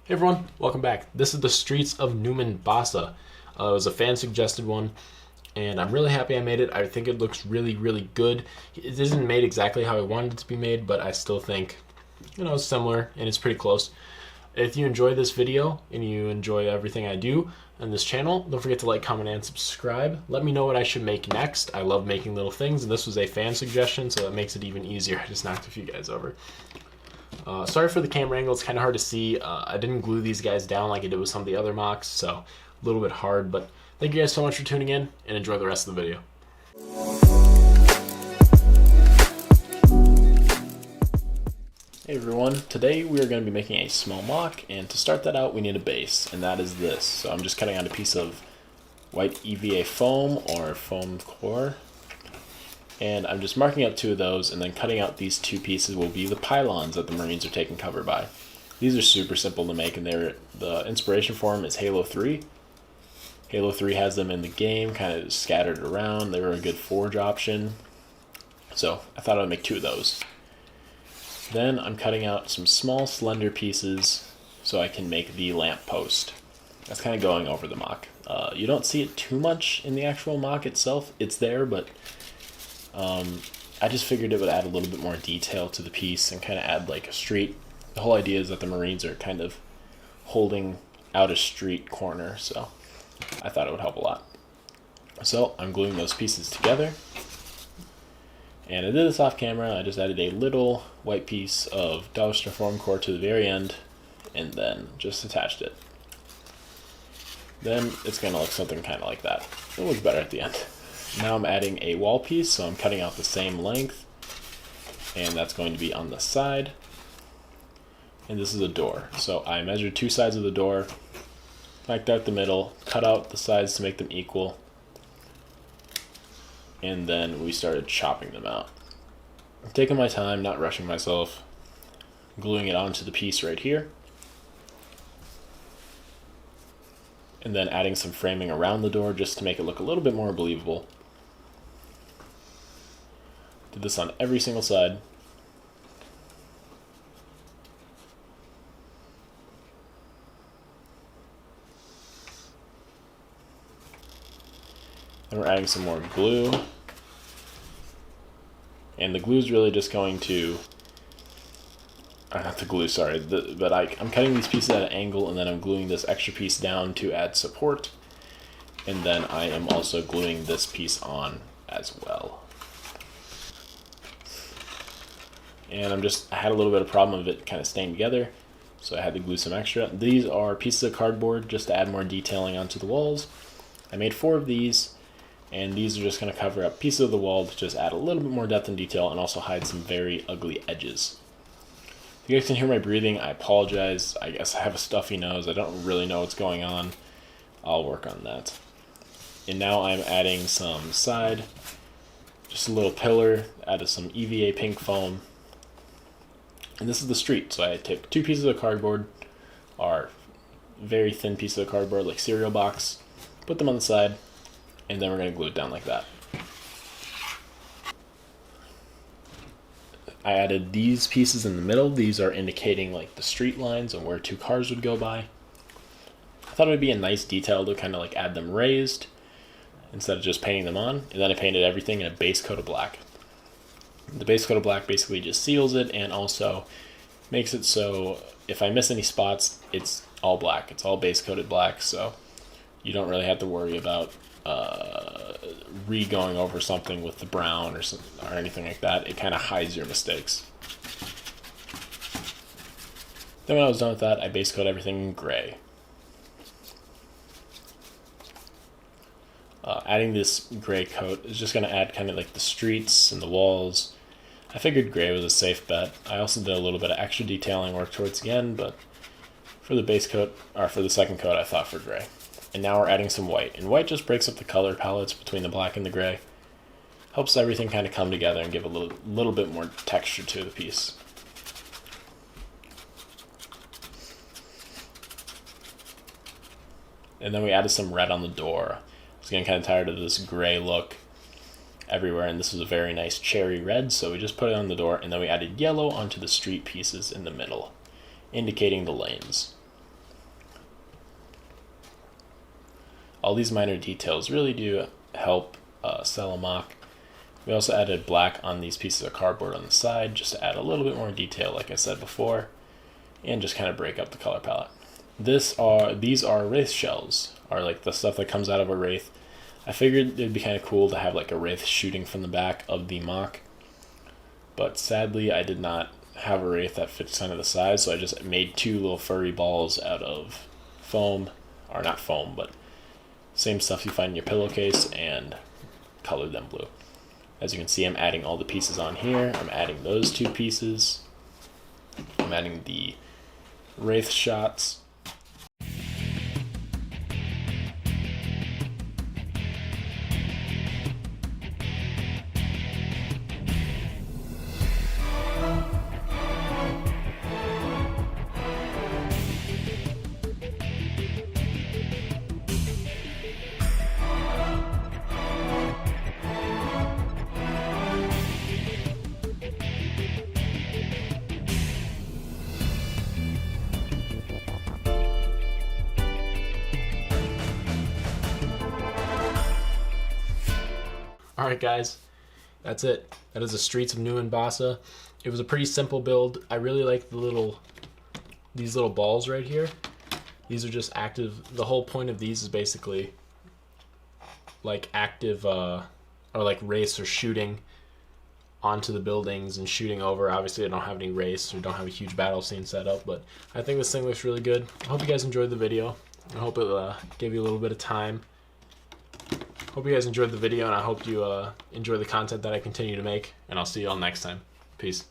Hey everyone, welcome back. This is the Streets of Mombasa. It was a fan suggested one, and I'm really happy I made it. I think it looks really good. It isn't made exactly how I wanted it to be made, but I still think, it's similar and it's pretty close. If you enjoy this video and you enjoy everything I do on this channel, don't forget to like, comment, and subscribe. Let me know what I should make next. I love making little things, and this was a fan suggestion, so that makes it even easier. I just knocked a few guys over. Sorry for the camera angle, it's kind of hard to see. I didn't glue these guys down like I did with some of the other mocks, so a little bit hard, but thank you guys so much for tuning in, and enjoy the rest of the video. Hey everyone, today we are going to be making a small mock, and to start that out we need a base, and that is this. So I'm just cutting out a piece of white EVA foam, or foam core, and I'm just marking out two of those, and then cutting out these two pieces will be the pylons that the Marines are taking cover by. These are super simple to make, and the inspiration for them is Halo 3. Halo 3 has them in the game, kind of scattered around. They were a good forge option, so I thought I'd make two of those. Then I'm cutting out some small slender pieces so I can make the lamp post. That's kind of going over the mock. You don't see it too much in the actual mock itself. It's there, but I just figured it would add a little bit more detail to the piece and kind of add like a street. The whole idea is that the Marines are kind of holding out a street corner, so I thought it would help a lot. So I'm gluing those pieces together, and I did this off camera. I just added a little white piece of Doustra foam core to the very end, and then just attached it. Then it's going to look something kind of like that. It'll look better at the end. Now I'm adding a wall piece, so I'm cutting out the same length, and that's going to be on the side. And this is a door, so I measured two sides of the door, marked out the middle, cut out the sides to make them equal, and then we started chopping them out. I'm taking my time, not rushing myself, gluing it onto the piece right here, and then adding some framing around the door just to make it look a little bit more believable. Did this on every single side. And we're adding some more glue. And the glue is really just going to, not the glue, sorry, but I'm cutting these pieces at an angle, and then I'm gluing this extra piece down to add support. And then I am also gluing this piece on as well. And I had a little bit of problem of it kind of staying together, so I had to glue some extra. These are pieces of cardboard just to add more detailing onto the walls. I made 4 of these, and these are just going to cover up pieces of the wall to just add a little bit more depth and detail, and also hide some very ugly edges. If you guys can hear my breathing, I apologize. I guess I have a stuffy nose. I don't really know what's going on. I'll work on that. And now I'm adding some side, just a little pillar, added some EVA pink foam. And this is the street, so I took 2 pieces of cardboard, or very thin pieces of cardboard, like cereal box, put them on the side, and then we're going to glue it down like that. I added these pieces in the middle. These are indicating like the street lines and where 2 cars would go by. I thought it would be a nice detail to kind of like add them raised instead of just painting them on, and then I painted everything in a base coat of black. The base coat of black basically just seals it and also makes it so if I miss any spots, it's all black. It's all base coated black, so you don't really have to worry about re-going over something with the brown or anything like that. It kind of hides your mistakes. Then when I was done with that, I base coat everything in gray. Adding this gray coat is just going to add kind of like the streets and the walls. I figured gray was a safe bet. I also did a little bit of extra detailing work towards the end, but for the base coat, or for the second coat, I thought for gray. And now we're adding some white, and white just breaks up the color palettes between the black and the gray. Helps everything kind of come together and give a little bit more texture to the piece. And then we added some red on the door. I was getting kind of tired of this gray look everywhere, and this was a very nice cherry red, so we just put it on the door, and then we added yellow onto the street pieces in the middle, indicating the lanes. all these minor details really do help sell a mock. We also added black on these pieces of cardboard on the side just to add a little bit more detail, like I said before, and just kind of break up the color palette. These are wraith shells, are like the stuff that comes out of a wraith. I figured it'd be kind of cool to have like a wraith shooting from the back of the mock, but sadly I did not have a wraith that fits kind of the size, so I just made two little furry balls out of foam, or not foam, but same stuff you find in your pillowcase, and colored them blue. As you can see, I'm adding all the pieces on here. I'm adding those two pieces. I'm adding the wraith shots. Alright guys, that's it. That is the streets of New Mombasa. It was a pretty simple build. I really like these little balls right here. These are just active. The whole point of these is basically like active or like race or shooting onto the buildings and shooting over. Obviously I don't have any race or don't have a huge battle scene set up, but I think this thing looks really good. I hope you guys enjoyed the video. I hope it gave you a little bit of time. Hope you guys enjoyed the video, and I hope you enjoy the content that I continue to make, and I'll see you all next time. Peace.